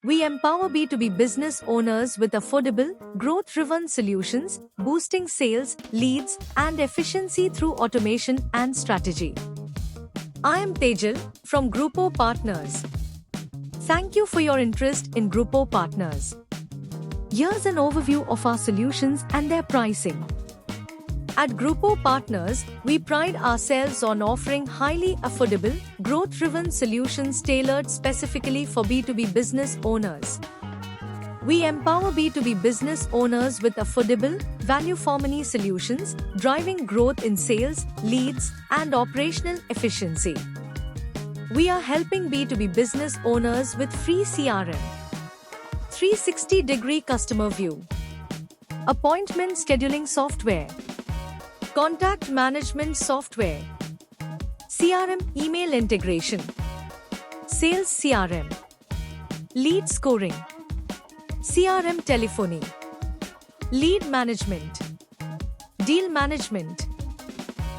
We empower B2B business owners with affordable, growth-driven solutions, boosting sales, leads, and efficiency through automation and strategy. I am Tejal from Grupo Partners. Thank you for your interest in Grupo Partners. Here's an overview of our solutions and their pricing. At Grupo Partners, we pride ourselves on offering highly affordable, growth-driven solutions tailored specifically for B2B business owners. We empower B2B business owners with affordable, value-for-money solutions, driving growth in sales, leads, and operational efficiency. We are helping B2B business owners with free CRM, 360-degree customer view, appointment scheduling software, contact management software, CRM email integration, sales CRM, lead scoring, CRM telephony, lead management, deal management.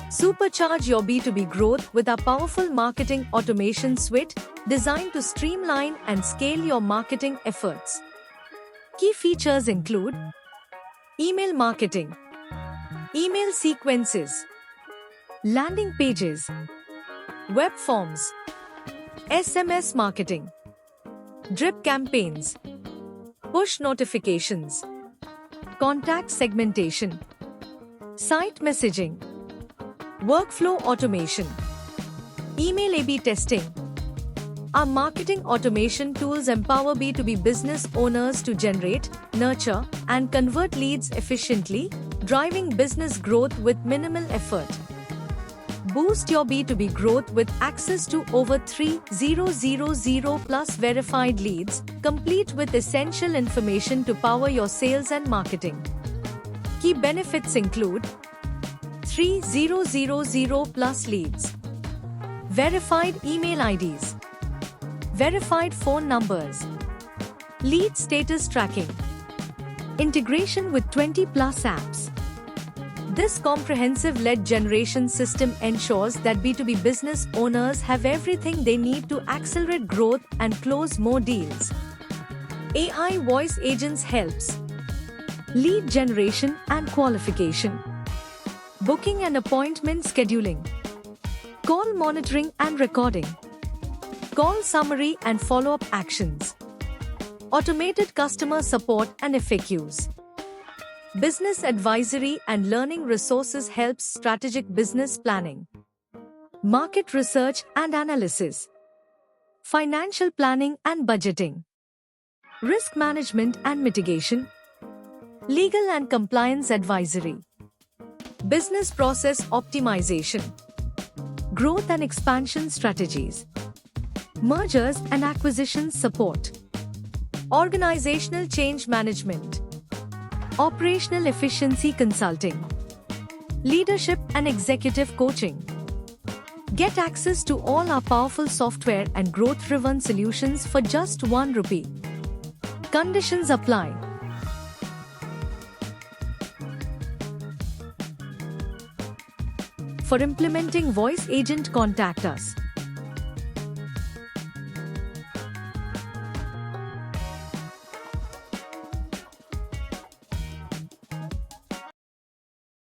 Supercharge your B2B growth with our powerful marketing automation suite designed to streamline and scale your marketing efforts. Key features include email marketing, email sequences, landing pages, web forms, SMS marketing, drip campaigns, push notifications, contact segmentation, site messaging, workflow automation, email A/B testing. Our marketing automation tools empower B2B business owners to generate, nurture, and convert leads efficiently, driving business growth with minimal effort. Boost your B2B growth with access to over 3,000 plus verified leads, complete with essential information to power your sales and marketing. Key benefits include 3,000 plus leads, verified email IDs, verified phone numbers, lead status tracking, integration with 20 plus apps. This comprehensive lead generation system ensures that B2B business owners have everything they need to accelerate growth and close more deals. AI voice agents helps lead generation and qualification, booking and appointment scheduling, call monitoring and recording, call summary and follow-up actions, automated customer support and FAQs. Business advisory and learning resources helps strategic business planning, market research and analysis, financial planning and budgeting, risk management and mitigation, legal and compliance advisory, business process optimization, growth and expansion strategies, mergers and acquisitions support, organizational change management, operational efficiency consulting, leadership and executive coaching. Get access to all our powerful software and growth-driven solutions for just ₹1. Conditions apply. For implementing voice agent, contact us.